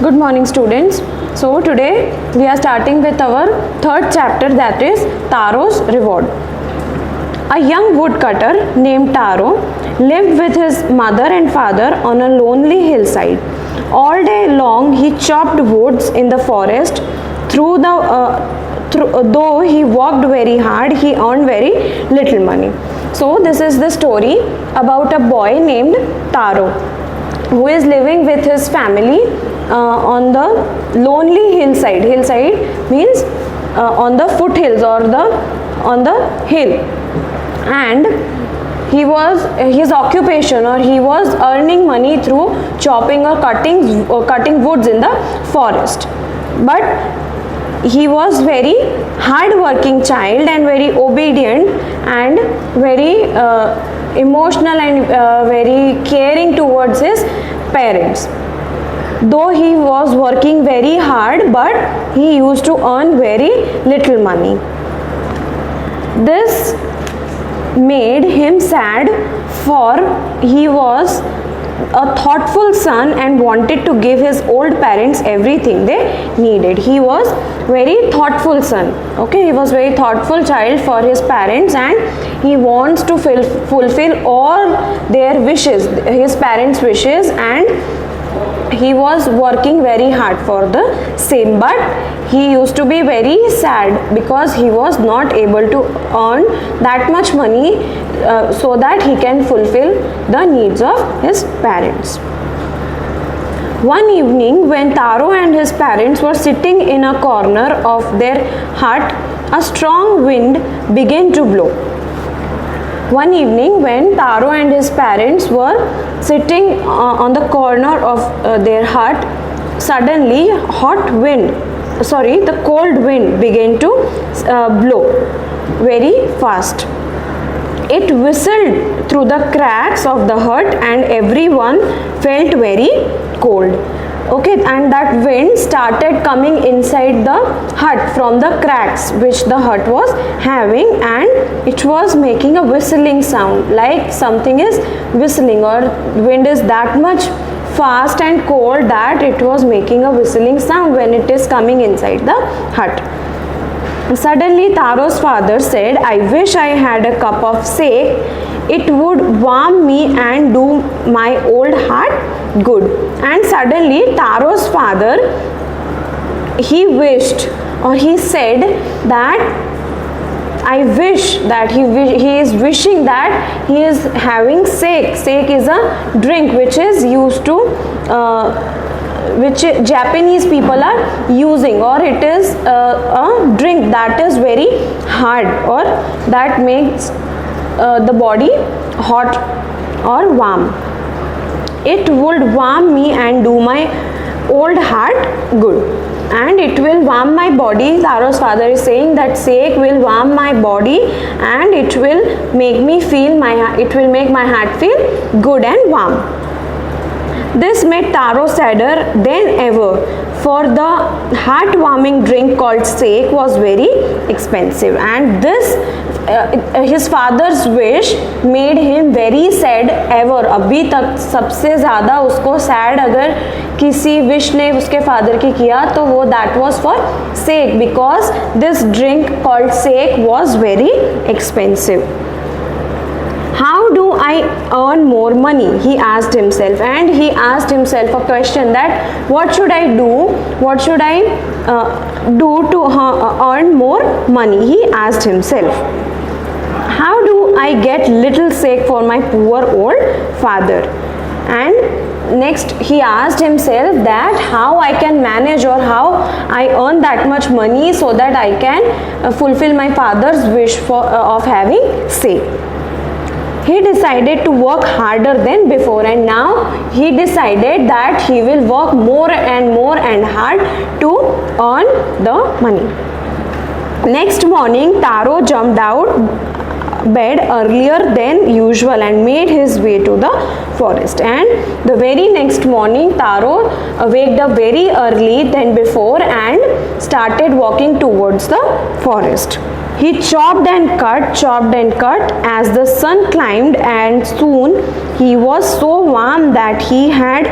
Good morning, students. So today we are starting with our third chapter, that is Taro's Reward. A young woodcutter named Taro lived with his mother and father on a lonely hillside. All day long he chopped woods in the forest. Though he worked very hard, he earned very little money. So this is the story about a boy named Taro who is living with his family on the lonely hillside. Hillside means on the foothills or on the hill. And his occupation, or he was earning money through chopping or cutting woods in the forest. But he was very hard working child and very obedient and very emotional and very caring towards his parents. Though he was working very hard, but he used to earn very little money. This made him sad, for he was a thoughtful son and wanted to give his old parents everything they needed. He was very thoughtful son. Okay, he was very thoughtful child for his parents, and he wants to fulfill all their wishes, his parents' wishes, and he was working very hard for the same. But he used to be very sad because he was not able to earn that much money so that he can fulfill the needs of his parents. One evening, when Taro and his parents were sitting in a corner of their hut, a strong wind began to blow. One evening, when Taro and his parents were sitting on the corner of their hut, suddenly the cold wind began to blow very fast. It whistled through the cracks of the hut and everyone felt very cold. Okay, and that wind started coming inside the hut from the cracks which the hut was having, and it was making a whistling sound, like something is whistling, or wind is that much fast and cold that it was making a whistling sound when it is coming inside the hut. Suddenly Taro's father said, "I wish I had a cup of sake. It would warm me and do my old heart good." And suddenly Taro's father, he said that I wish that he is wishing that he is having sake. Sake is a drink which is used to which Japanese people are using, or it is a drink that is very hard, or that makes the body hot or warm. It would warm me and do my old heart good, and it will warm my body. Taro's father is saying that sake will warm my body and it will make my heart feel good and warm. This made Taro sadder than ever, for the heart-warming drink called sake was very expensive, and his father's wish made him very sad ever. अभी तक सबसे ज़्यादा उसको sad अगर किसी wish ने उसके father की किया तो वो that was for sake, because this drink called sake was very expensive. How do I earn more money? He asked himself, and he asked himself a question that what should I do? What should I do to earn more money? He asked himself. How do I get little sake for my poor old father? And next he asked himself that how I can manage, or how I earn that much money so that I can fulfill my father's wish of having sake. He decided to work harder than before, and now he decided that he will work more and hard to earn the money. Next morning, Taro jumped out bed earlier than usual and made his way to the forest. And the very next morning, Taro waked up very early than before and started walking towards the forest. He chopped and cut as the sun climbed, and soon he was so warm that he had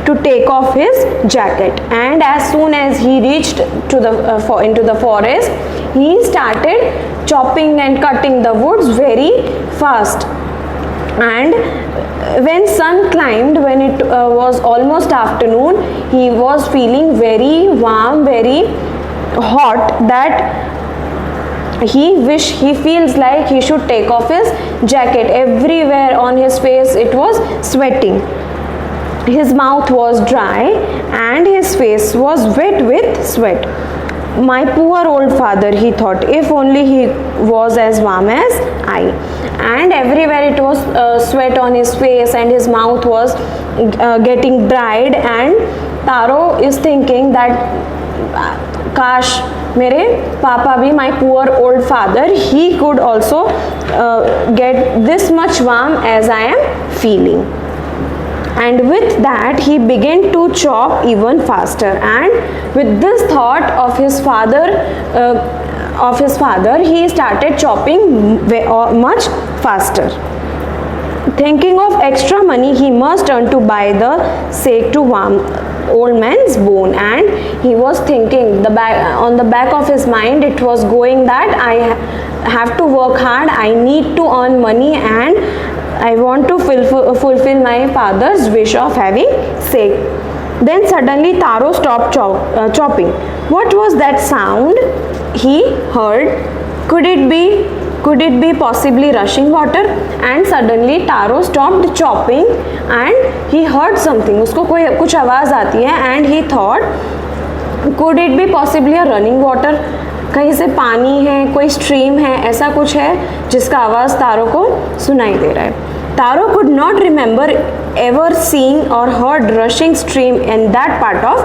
to take off his jacket, and as soon as he reached to the into the forest, he started chopping and cutting the woods very fast. And when sun climbed, when it was almost afternoon, he was feeling very warm, very hot, that he feels like he should take off his jacket. Everywhere on his face it was sweating. His mouth was dry and his face was wet with sweat. My poor old father, he thought, if only he was as warm as I. And everywhere it was sweat on his face and his mouth was getting dried. And Taro is thinking that kash mere papa bhi, my poor old father, he could also get this much warm as I am feeling. And with that he began to chop even faster, and with this thought of his father, he started chopping much faster. Thinking of extra money he must earn to buy the sake to warm old man's bone. And he was thinking, on the back of his mind it was going that I have to work hard, I need to earn money, and I want to fulfill my father's wish of having sake. Then suddenly Taro stopped chopping. What was that sound he heard? Could it be possibly rushing water? And suddenly Taro stopped chopping and he heard something. उसको कुछ आवाज़ आती है, and he thought, could it be possibly a running water? कहीं से पानी है, कोई स्ट्रीम है, ऐसा कुछ है जिसका आवाज़ तारो को सुनाई दे रहा है. Taro could not remember ever seeing or heard rushing stream in that part of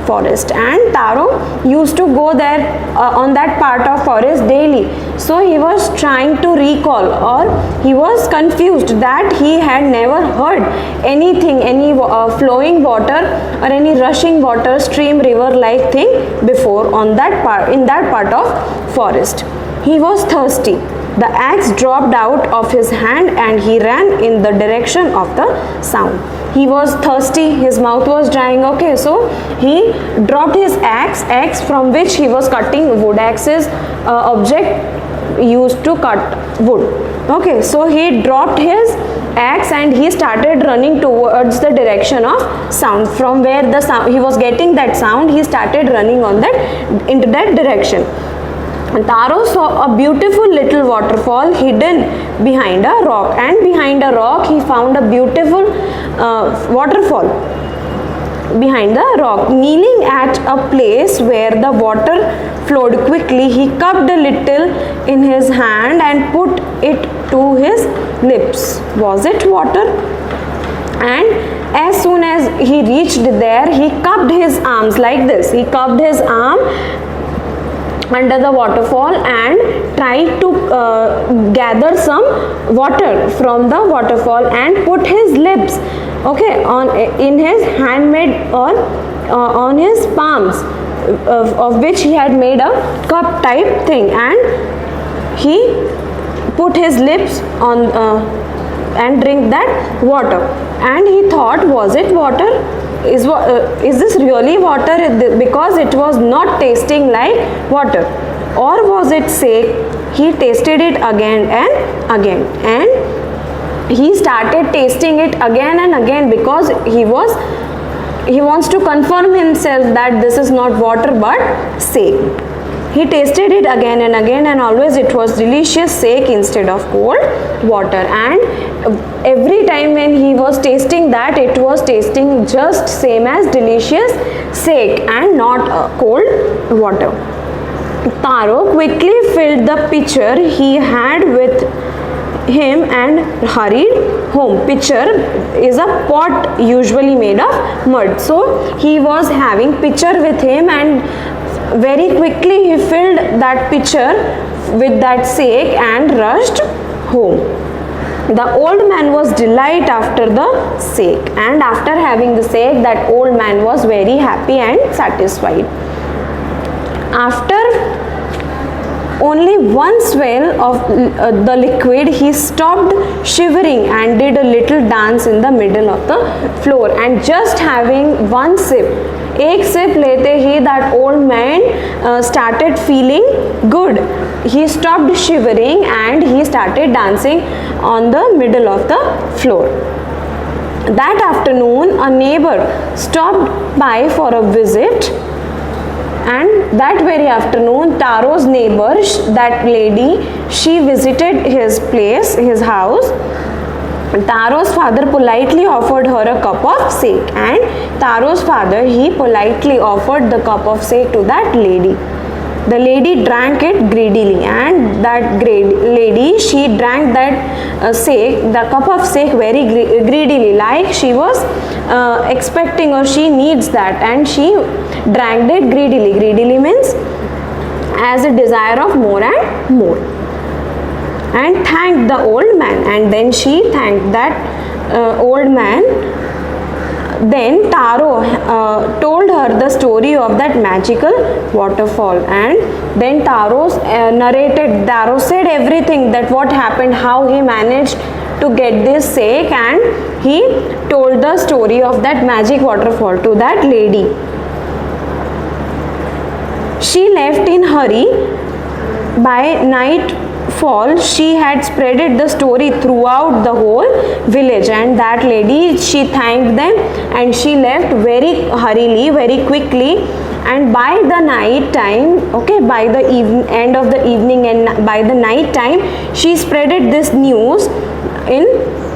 forest, and Taro used to go there on that part of forest daily. So he was trying to recall, or he was confused that he had never heard anything, any flowing water or any rushing water, stream, river like thing before in that part of forest. He was thirsty. The axe dropped out of his hand and he ran in the direction of the sound. He was thirsty, his mouth was drying. Okay, so he dropped his axe from which he was cutting wood. Axes object used to cut wood. Okay, so he dropped his axe and he started running towards the direction of sound. From where the sound he was getting that sound, he started running into that direction. Taro saw a beautiful little waterfall hidden behind a rock, and behind a rock he found a beautiful waterfall behind the rock. Kneeling at a place where the water flowed quickly, he cupped a little in his hand and put it to his lips. Was it water? And as soon as he reached there, he cupped his arms like this. He cupped his arm under the waterfall and tried to gather some water from the waterfall and put his lips, okay, in his handmade or on his palms, of which he had made a cup type thing, and he put his lips on and drink that water. And he thought, was it water? Is this really water? Because it was not tasting like water. Or was it sake? He tasted it again and again, and he started tasting it again and again because he wants to confirm himself that this is not water but sake. He tasted it again and again, and always it was delicious sake instead of cold water. And every time when he was tasting that, it was tasting just same as delicious sake and not cold water. Taro quickly filled the pitcher he had with him and hurried home. Pitcher is a pot usually made of mud. So he was having pitcher with him, and very quickly he filled that pitcher with that sake and rushed home. The old man was delighted after the sake, and after having the sake, that old man was very happy and satisfied. After only one swell of the liquid, he stopped shivering and did a little dance in the middle of the floor. And just having one sip, एक sip लेते ही that old man started feeling good. He stopped shivering and he started dancing on the middle of the floor. That afternoon, a neighbor stopped by for a visit, and that very afternoon, Taro's neighbor, that lady, she visited his place, his house. Taro's father politely offered her a cup of sake, and Taro's father, he politely offered the cup of sake to that lady. The lady drank it greedily, and that lady, she drank that sake, the cup of sake, very greedily, like she was expecting or she needs that, and she drank it greedily. Greedily means as a desire of more and more. And thanked the old man, and then she thanked that old man. Then Taro told her the story of that magical waterfall, and then Taro Taro said everything, that what happened, how he managed to get this sake, and he told the story of that magic waterfall to that lady. She left in hurry. By nightfall, she had spreaded the story throughout the whole village, and that lady, she thanked them and she left very hurriedly, very quickly. And by the night time, okay, by the end of the evening and by the night time, she spreaded this news in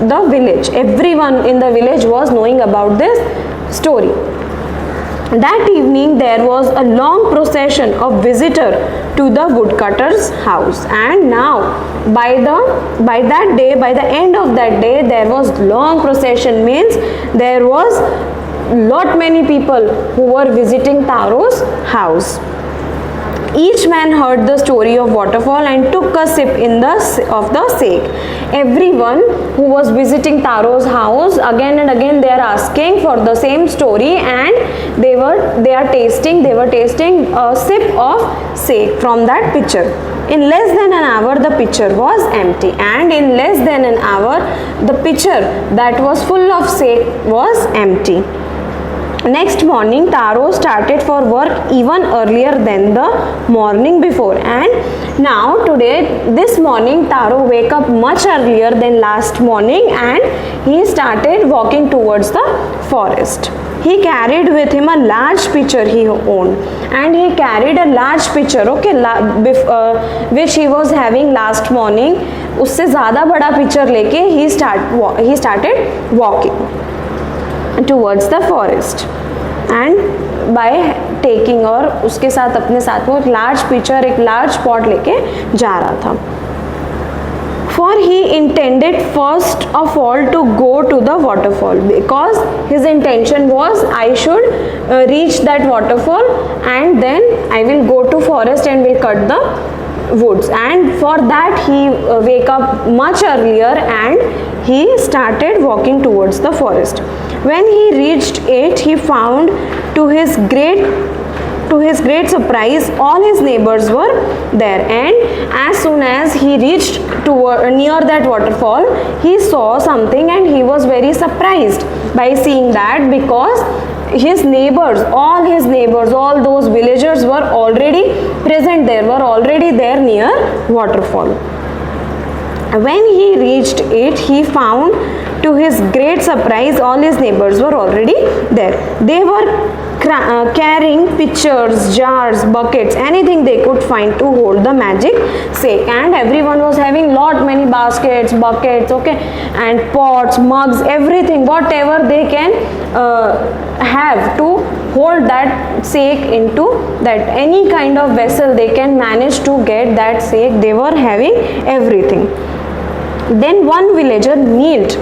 the village. Everyone in the village was knowing about this story. That evening there was a long procession of visitors to the woodcutter's house, and now by that day, by the end of that day, there was long procession, means there was lot many people who were visiting Taro's house. Each man heard the story of waterfall and took a sip of the sake. Everyone who was visiting Taro's house, again and again they are asking for the same story, and they were tasting a sip of sake from that pitcher. In less than an hour the pitcher was empty, and in less than an hour the pitcher that was full of sake was empty. Next morning, Taro started for work even earlier than the morning before, and now this morning Taro wake up much earlier than last morning, and he started walking towards the forest. He carried with him a large pitcher he owned, and he carried a large pitcher, okay, which he was having last morning. उससे ज़्यादा बड़ा pitcher लेके he started walking towards the forest, and by taking, और उसके साथ अपने साथ वो एक लार्ज पिचर, एक लार्ज पॉट लेके जा रहा था. For he intended first of all to go to the waterfall, because his intention was I should reach that waterfall, and then I will go to forest and will cut the woods. And for that he wake up much earlier and he started walking towards the forest. When he reached it, he found to his great surprise all his neighbors were there, and as soon as he reached near that waterfall, he saw something and he was very surprised by seeing that, because his neighbors, all those villagers were already present there, were already there near waterfall. When he reached it, he found to his great surprise all his neighbors were already there. They were carrying pitchers, jars, buckets, anything they could find to hold the magic sake, and everyone was having many baskets, buckets, okay, and pots, mugs, everything, whatever they can have to hold that sake into, that any kind of vessel they can manage to get that sake, they were having everything. Then one villager kneeled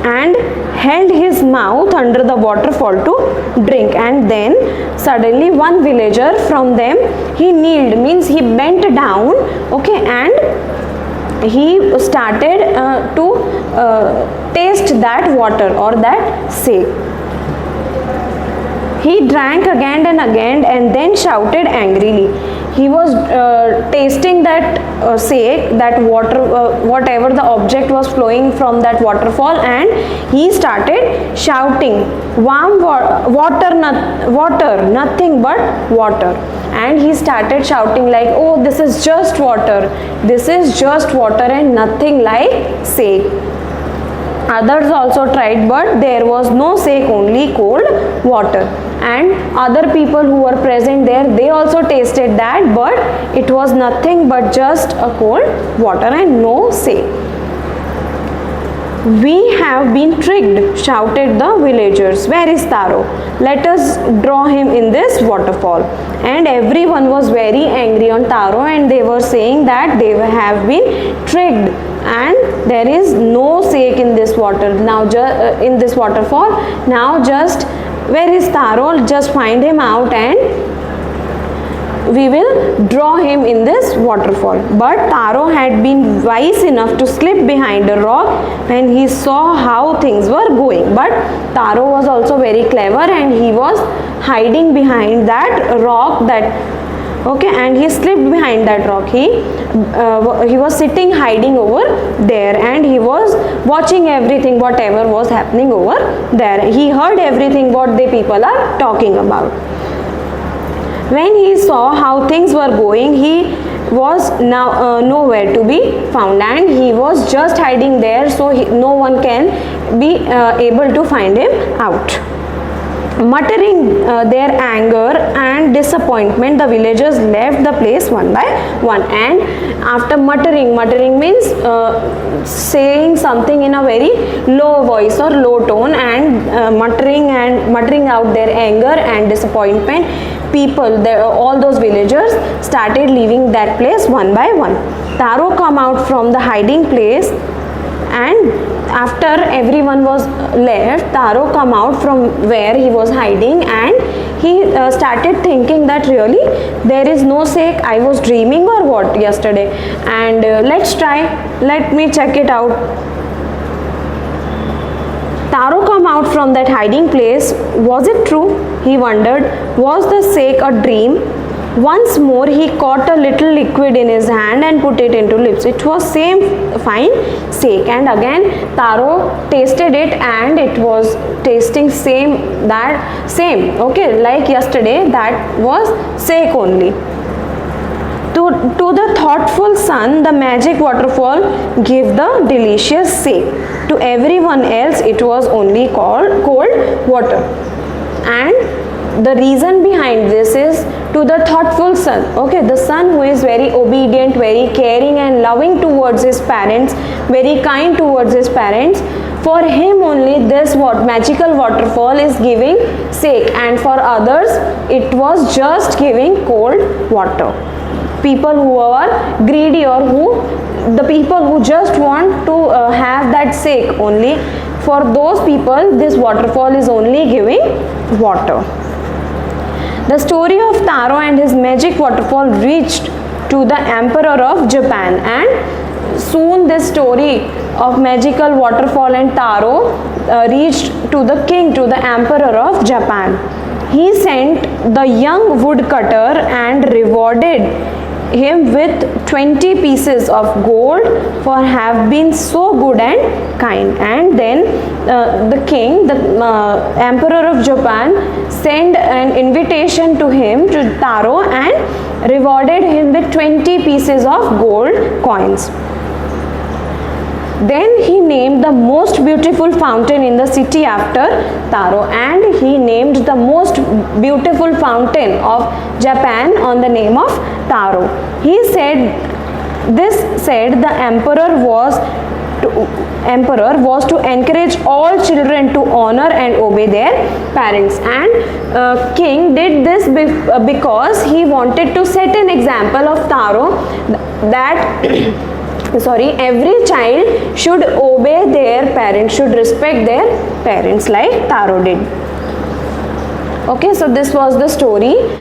and held his mouth under the waterfall to drink, and then suddenly one villager from them, he kneeled, means he bent down, okay, and he started to taste that water or that sake. He drank again and then shouted angrily. He was tasting that sake, that water, whatever the object was flowing from that waterfall, and he started shouting, warm water, nothing but water. And he started shouting like, oh, this is just water, this is just water and nothing like sake. Others also tried, but there was no sake, only cold water. And other people who were present there, they also tasted that, but it was nothing but just a cold water and no sake. We have been tricked, shouted the villagers. Where is Taro? Let us draw him in this waterfall. And everyone was very angry on Taro, and they were saying that they have been tricked and there is no sake in this water. Now in this waterfall, now just where is Taro? Just find him out and we will draw him in this waterfall. But Taro had been wise enough to slip behind a rock when he saw how things were going. But Taro was also very clever and he was hiding behind that rock, and he slipped behind that rock. He was sitting hiding over there and he was watching everything, whatever was happening over there. He heard everything what the people are talking about. When he saw how things were going, he was now nowhere to be found, and he was just hiding there, so no one can be able to find him out. Muttering their anger and disappointment, the villagers left the place one by one. And after muttering means saying something in a very low voice or low tone, and muttering out their anger and disappointment, all those villagers started leaving that place one by one. Taro come out from the hiding place, and after everyone was left, Taro come out from where he was hiding, and he started thinking that really there is no sake, I was dreaming or what yesterday, and let me check it out. Taro come out from that hiding place. Was it true? He wondered. Was the sake a dream? Once more he caught a little liquid in his hand and put it into lips. It was same fine sake, and again Taro tasted it and it was tasting same, okay, like yesterday, that was sake only. To the thoughtful son, the magic waterfall gave the delicious sake. To everyone else, it was only called cold water. And the reason behind this is to the thoughtful son, okay, the son who is very obedient, very caring and loving towards his parents, very kind towards his parents. For him only this magical waterfall is giving sake, and for others it was just giving cold water. People who are greedy, or the people who just want to have that sake only, for those people this waterfall is only giving water. The story of Taro and his magic waterfall reached to the Emperor of Japan, and soon this story of magical waterfall and Taro reached to the king, to the Emperor of Japan. He sent the young woodcutter and rewarded him with 20 pieces of gold for have been so good and kind. And then the king, the Emperor of Japan, sent an invitation to him, to Taro, and rewarded him with 20 pieces of gold coins. Then he named the most beautiful fountain in the city after Taro, and he named the most beautiful fountain of Japan on the name of Taro. He said the emperor was to encourage all children to honor and obey their parents, and king did this because he wanted to set an example of Taro that every child should obey their parents, should respect their parents like Taro did. Okay, so this was the story.